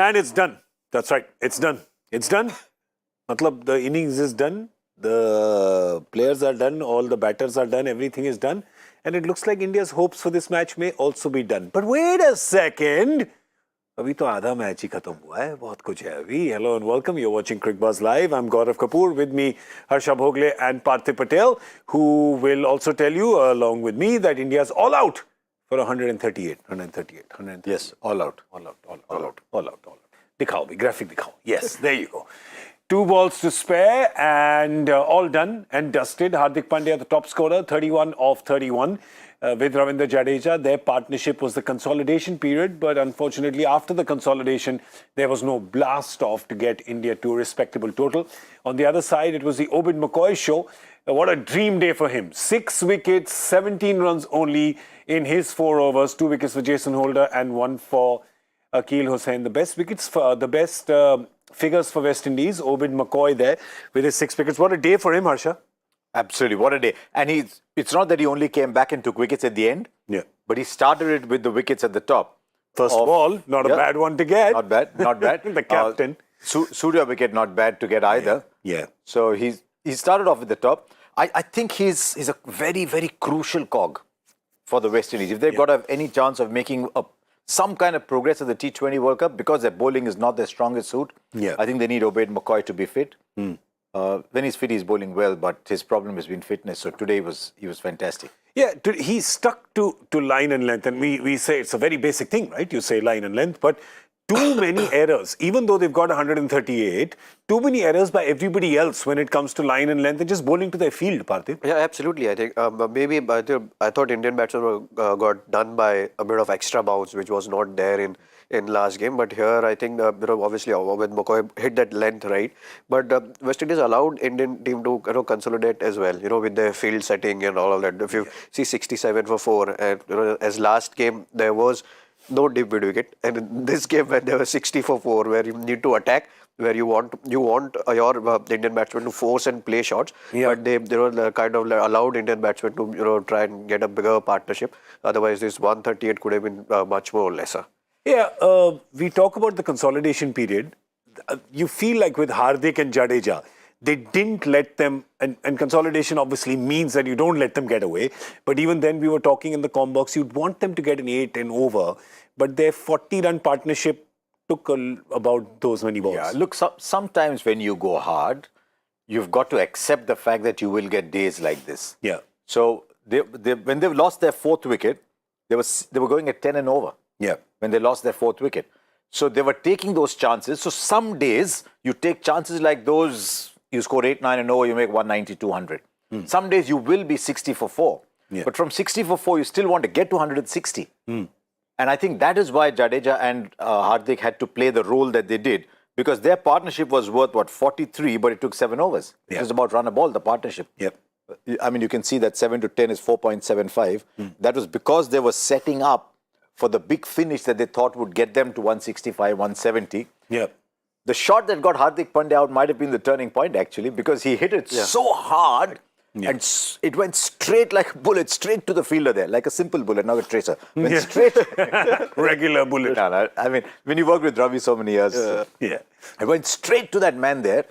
And it's done. That's right. It's done. It's done. Matlab, the innings is done. The players are done. All the batters are done. Everything is done. And it looks like India's hopes for this match may also be done. But wait a second. अभी तो आधा match ही खत्म हुआ है बहुत कुछ है अभी Hello and welcome. You're watching Cricbuzz Live. I'm Gaurav Kapur. With me, Harsha Bhogle and Parthiv Patel, who will also tell you, along with me, that India's all out for 138. Yes, all out. All out. दिखाओ भी, graphic दिखाओ. Yes, there you go. 2 balls to spare and all done and dusted. Hardik Pandya, the top scorer, 31 of 31. With Ravindra Jadeja, their partnership was the consolidation period, but unfortunately after the consolidation, there was no blast off to get India to a respectable total. On the other side, it was the Obed McCoy show. What a dream day for him. 6 wickets, 17 runs only in his 4 overs, 2 wickets for Jason Holder and 1 for Akil Hussain. The best wickets for the best figures for West Indies. Obed McCoy there with his 6 wickets. What a day for him, Harsha. Absolutely, what a day. And it's not that he only came back and took wickets at the end, but he started it with the wickets at the top. First of all, not a bad one to get. Not bad. The captain. Surya wicket, not bad to get either. Yeah. So he started off at the top. I think he's a very, very crucial cog for the West Indies. If they've got to have any chance of making some kind of progress at the T20 World Cup, because their bowling is not their strongest suit, I think they need Obed McCoy to be fit. When he's fit, he's bowling well, but his problem has been fitness. So today he was fantastic. Yeah, he stuck to line and length, and we say it's a very basic thing, right? You say line and length, but too many errors. Even though they've got 138, too many errors by everybody else when it comes to line and length and just bowling to their field, Parthiv. Yeah, absolutely. I think maybe I thought Indian batsmen got done by a bit of extra bounce, which was not there in last game. But here, I think obviously when McCoy hit that length right, but West Indies allowed Indian team to consolidate as well. With their field setting and all of that. If you see 67 for 4, and as last game there was no deep mid wicket, and in this game when there was 60 for 4, where you need to attack, where you want your Indian batsmen to force and play shots, but they were kind of allowed Indian batsmen to try and get a bigger partnership. Otherwise, this 138 could have been much more lesser. Yeah, we talk about the consolidation period. You feel like with Hardik and Jadeja, they didn't let them, and consolidation obviously means that you don't let them get away. But even then, we were talking in the comm box, you'd want them to get an 8 and over. But their 40-run partnership took about those many balls. Yeah, look, sometimes when you go hard, you've got to accept the fact that you will get days like this. Yeah. So when they've lost their 4th wicket, they were going at 10 and over. Yeah. When they lost their 4th wicket. So they were taking those chances. So some days you take chances like those, you score 8, 9 and over, you make 190, 200. Some days you will be 60 for 4. Yeah. But from 60 for 4, you still want to get to 160. And I think that is why Jadeja and Hardik had to play the role that they did. Because their partnership was worth, 43, but it took 7 overs. It was about run a ball, the partnership. Yep. I mean, you can see that 7 to 10 is 4.75. That was because they were setting up for the big finish that they thought would get them to 165, 170. Yeah. The shot that got Hardik Pandya out might have been the turning point, actually, because he hit it so hard and it went straight like a bullet, straight to the fielder there, like a simple bullet, not a tracer. Went straight. Regular bullet. No, I mean, when you worked with Ravi so many years, it went straight to that man there.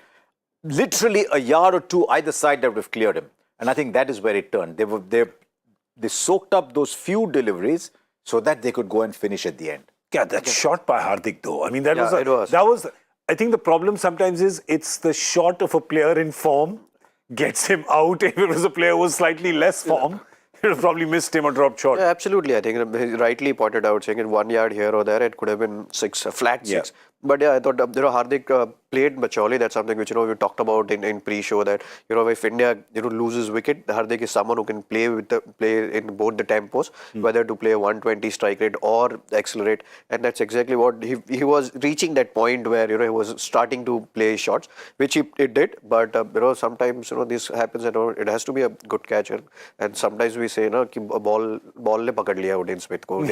Literally a yard or two either side that would have cleared him. And I think that is where it turned. They soaked up those few deliveries so that they could go and finish at the end. Yeah, that shot by Hardik though. I mean, that was. I think the problem sometimes is it's the shot of a player in form gets him out. If it was a player who was slightly less form, he would have probably missed him or dropped short. Yeah, absolutely. I think he rightly pointed out, saying in 1 yard here or there, it could have been 6, flat 6. But I thought Hardik played maturely. That's something which we talked about in pre-show, that if India loses wicket, Hardik is someone who can play in both the tempos, whether to play 120 strike rate or accelerate, and that's exactly what he was reaching, that point where he was starting to play shots, which he did. But sometimes this happens, and it has to be a good catcher, and sometimes we say कि ball ने पकड़ लिया Dean Smith को,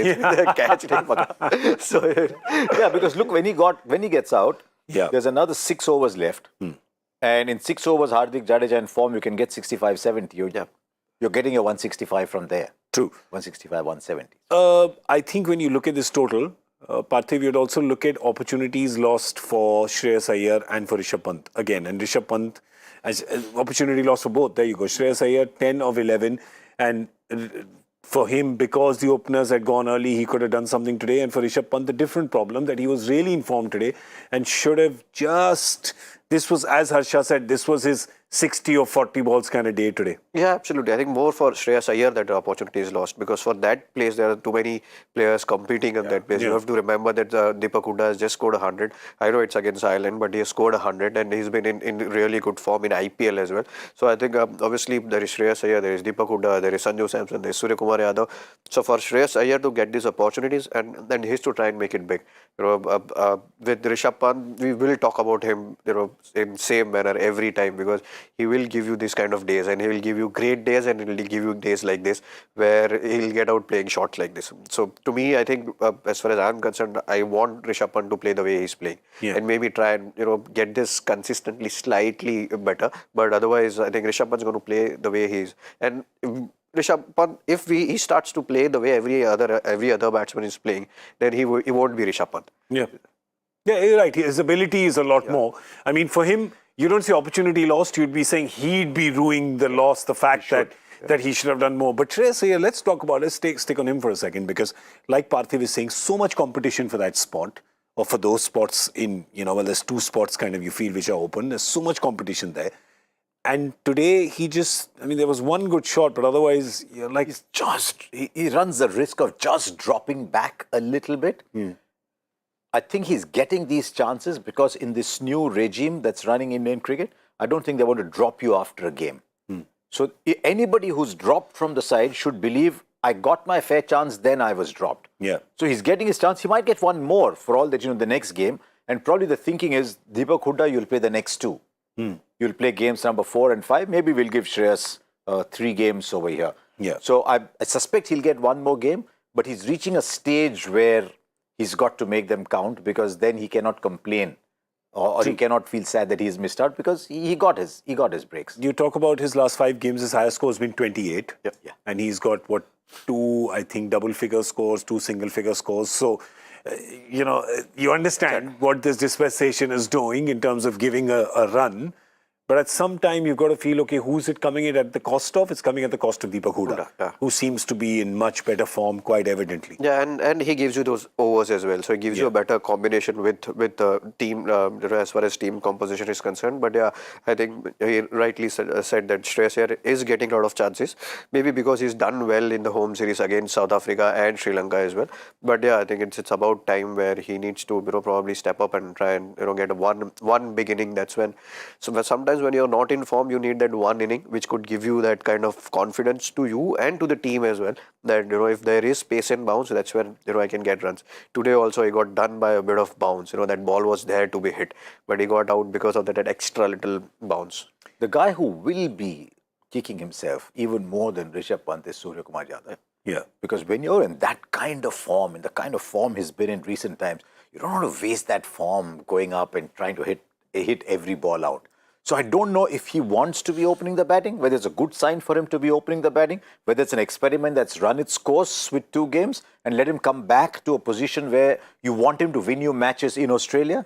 catch नहीं पकड़ा. So because look, when he gets out, there's another 6 overs left. And in 6 overs, Hardik, Jadeja in form, you can get 65, 70. You're getting a 165 from there. True. 165, 170. I think when you look at this total, Parthiv, you'd also look at opportunities lost for Shreyas Iyer and for Rishabh Pant again. And Rishabh Pant, as opportunity lost for both. There you go. Shreyas Iyer, 10 of 11. And for him, because the openers had gone early, he could have done something today. And for Rishabh Pant, the different problem that he was really informed today and should have just... This was, as Harsha said, this was his 60 or 40 balls kind of day today. Yeah, absolutely. I think more for Shreyas Iyer that the opportunity is lost, because for that place there are too many players competing in that place. You have to remember that Deepak Hooda has just scored 100. I know it's against Ireland, but he has scored 100 and he's been in really good form in IPL as well. So I think obviously there is Shreyas Iyer, there is Deepak Hooda, there is Sanju Samson, there is Suryakumar Yadav. So for Shreyas Iyer to get these opportunities and then he has to try and make it big. With Rishabh Pant, we will talk about him, in same manner every time, because he will give you this kind of days and he will give you great days and he will give you days like this where he'll get out playing shots like this. So to me, I think as far as I'm concerned, I want Rishabh Pant to play the way he's playing and maybe try and get this consistently slightly better. But otherwise, I think Rishabh Pant's going to play the way he is. And Rishabh Pant, if he starts to play the way every other batsman is playing, then he won't be Rishabh Pant. Yeah, you're right. His ability is a lot more. I mean, for him, you don't see opportunity lost. You'd be saying he'd be ruining the loss, the fact that he should have done more. But Shreyas Iyer, let's talk about it. Stick on him for a second, because like Parthiv is saying, so much competition for that spot, or for those spots in, well, there's two spots kind of you feel which are open. There's so much competition there. And today there was one good shot, but otherwise, you're like... He runs the risk of just dropping back a little bit. I think he's getting these chances because in this new regime that's running Indian cricket, I don't think they want to drop you after a game. So anybody who's dropped from the side should believe, I got my fair chance, then I was dropped. Yeah. So he's getting his chance. He might get one more for all that, the next game. And probably the thinking is, Deepak Hooda, you'll play the next two. You'll play games number 4 and 5. Maybe we'll give Shreyas 3 games over here. Yeah. So I suspect he'll get one more game, but he's reaching a stage where he's got to make them count, because then he cannot complain or he cannot feel sad that he's missed out, because he got his breaks. You talk about his last 5 games, his highest score has been 28. Yeah. And he's got, 2, I think, double-figure scores, 2 single-figure scores. So, you understand what this dispensation is doing in terms of giving a run. But at some time, you've got to feel, okay, who's it coming in at the cost of? It's coming at the cost of Deepak Hooda, who seems to be in much better form, quite evidently. Yeah, and he gives you those overs as well. So he gives you a better combination with the team, as far as team composition is concerned. But yeah, I think he rightly said that Shreyas Iyer is getting a lot of chances. Maybe because he's done well in the home series against South Africa and Sri Lanka as well. But yeah, I think it's about time where he needs to probably step up and try and get one big inning. That's when. So sometimes when you're not in form, you need that one inning which could give you that kind of confidence to you and to the team as well, that if there is pace and bounce, that's when I can get runs. Today also he got done by a bit of bounce. That ball was there to be hit, but he got out because of that extra little bounce. The guy who will be kicking himself even more than Rishabh Pant is Suryakumar Yadav. Yeah. Because when you're in that kind of form, in the kind of form he's been in recent times, you don't want to waste that form going up and trying to hit every ball out. So I don't know if he wants to be opening the batting, whether it's a good sign for him to be opening the batting, whether it's an experiment that's run its course with 2 games and let him come back to a position where you want him to win you matches in Australia.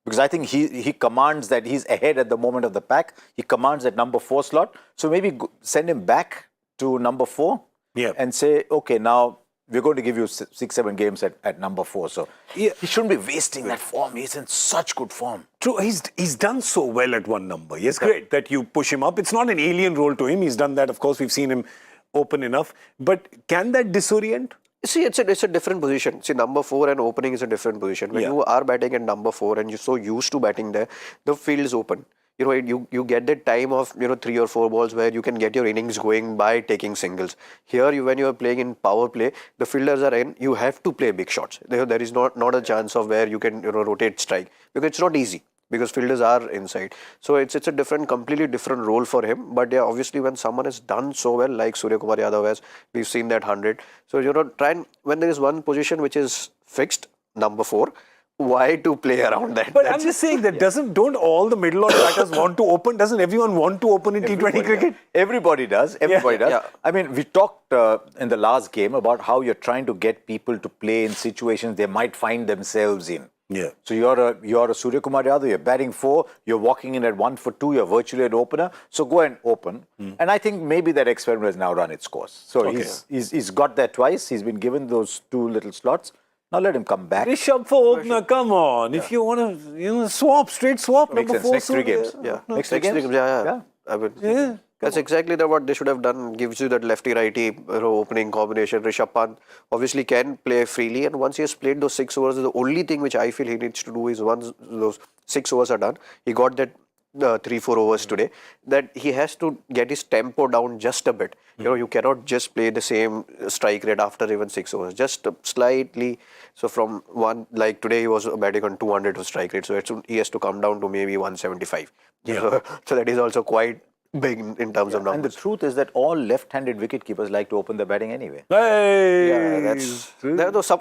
Because I think he commands that he's ahead at the moment of the pack. He commands that number 4 slot. So maybe send him back to number 4 and say, okay, now we're going to give you 6-7 games at number 4. So he shouldn't be wasting that form. He's in such good form. True, he's done so well at one number. Yes, great that you push him up. It's not an alien role to him. He's done that. Of course, we've seen him open enough. But can that disorient? See, it's a different position. See, number 4 and opening is a different position. When you are batting at number 4 and you're so used to batting there, the field is open. You get that time of 3 or 4 balls where you can get your innings going by taking singles. Here, when you are playing in power play, the fielders are in. You have to play big shots. There is not a chance of where you can rotate strike, because it's not easy, because fielders are inside. So it's a completely different role for him. But yeah, obviously when someone has done so well, like Suryakumar Yadav has, we've seen that 100. So try and when there is one position which is fixed, number 4. why to play around that? But I'm just saying that don't all the middle order batters want to open? Doesn't everyone want to open in T20 cricket? Everybody does. Everybody does. Yeah. I mean, we talked in the last game about how you're trying to get people to play in situations they might find themselves in. Yeah. So you're a Surya Kumar Yadav, you're batting 4, you're walking in at 1 for 2, you're virtually an opener. So go and open. And I think maybe that experiment has now run its course. So he's got that twice. He's been given those 2 little slots. Now let him come back. Rishabh for opener, come on. If you want to, swap, straight swap. Makes Number sense. 4. Next 3 games. Yeah. Next 3 games. Yeah. I mean, that's exactly what they should have done. Gives you that lefty-righty opening combination. Rishabh Pant obviously can play freely, and once he has played those 6 overs, the only thing which I feel he needs to do is once those 6 overs are done, he got that 3-4 overs today, that he has to get his tempo down just a bit. You cannot just play the same strike rate after even 6 overs, just slightly. So from one, like today he was batting on 200 of strike rate, so he has to come down to maybe 175. Yeah. So that is also quite big in terms of numbers. And the truth is that all left-handed wicket-keepers like to open the batting anyway. Hey! Yeah, that's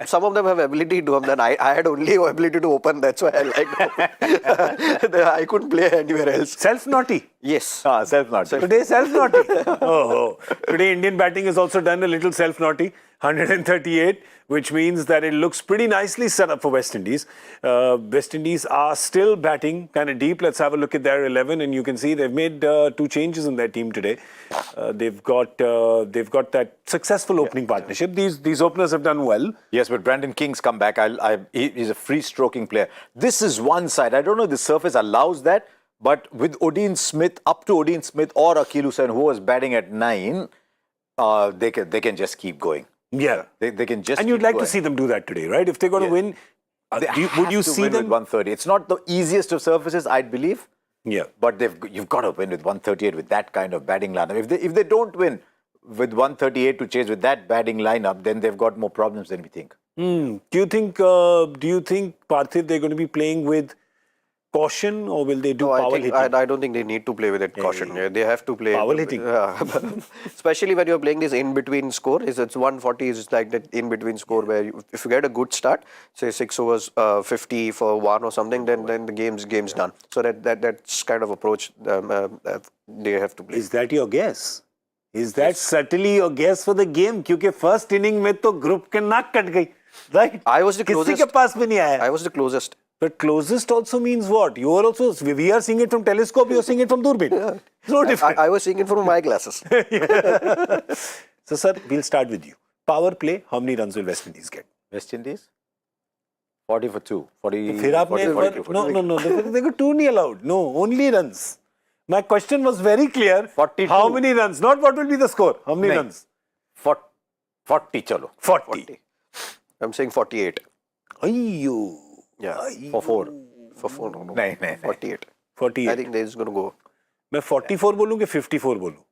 some of them have ability to open. I had only ability to open. That's why I liked. I couldn't play anywhere else. Self-naughty. Yes. Self-naughty. Today, self-naughty. Today, Indian batting has also done a little self-naughty. 138, which means that it looks pretty nicely set up for West Indies. West Indies are still batting kind of deep. Let's have a look at their 11, and you can see they've made 2 changes in their team today. They've got that successful opening partnership. These openers have done well. Yes, but Brandon King's come back. He's a free-stroking player. This is one side. I don't know if the surface allows that, but with Odean Smith, up to Odean Smith or Akil Hussain, who was batting at 9, they can just keep going. Yeah. They can just. And you'd keep like going. to see them do that today, right? If they're going to win, would you see win them? with 130? It's not the easiest of surfaces, I'd believe. Yeah. But you've got to win with 138 with that kind of batting lineup. If they don't win with 138 to chase with that batting lineup, then they've got more problems than we think. Do you think Parthiv, they're going to be playing with caution, or will they do power hitting? I don't think they need to play with it caution. Yeah, they have to play power hitting. Especially when you're playing this in-between score. It's 140 is like that in-between score where if you get a good start, say 6 overs, 50 for 1 or something, then the game's done. So that's kind of approach they have to play. Is that your guess? Is that certainly your guess for the game? Because first inning में तो group के नाक cut गई, right? I was the closest. किसी के पास भी नहीं आया. I was the closest. But closest also means what? You are also, we are seeing it from telescope, you are seeing it from doorbin. Yeah. It's no different. I was seeing it from my glasses. So, sir, we'll start with you. Power play, how many runs will West Indies get? West Indies? 40 for 2. 40, फिर आपने 40, no, they got 2 नहीं allowed. No, only runs. My question was very clear. 42. How many runs? Not what will be the score. How many runs? 40 chalo. 40. I'm saying 48. Ayyo. Yeah. For 4. For 4, no. No. 48. 48. I think they're just going to go. मैं 44 बोलूँ कि 54 बोलूँ?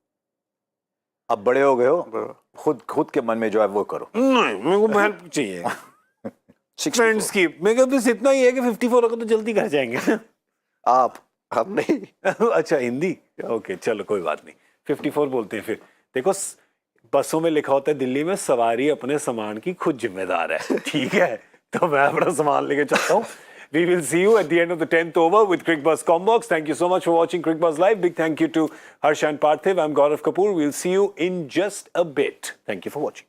अब बड़े हो गए हो, खुद के मन में जो है वो करो. नहीं, मेरे को हेल्प चाहिए. फ्रेंड्स की, मेरे को बस इतना ही है कि 54 होगा तो जल्दी कर जाएंगे. हम नहीं. अच्छा, हिंदी? ओके, चलो कोई बात नहीं. 54 बोलते हैं फिर. देखो, बसों में लिखा होता है दिल्ली में सवारी अपने सामान की खुद जिम्मेदार है. ठीक है, तो मैं अपना सामान लेके चलता हूँ. We will see you at the end of the 10th over with Cricbuzz Combox. Thank you so much for watching Cricbuzz Live. Big thank you to Harsha and Parthiv. I'm Gaurav Kapur. We'll see you in just a bit. Thank you for watching.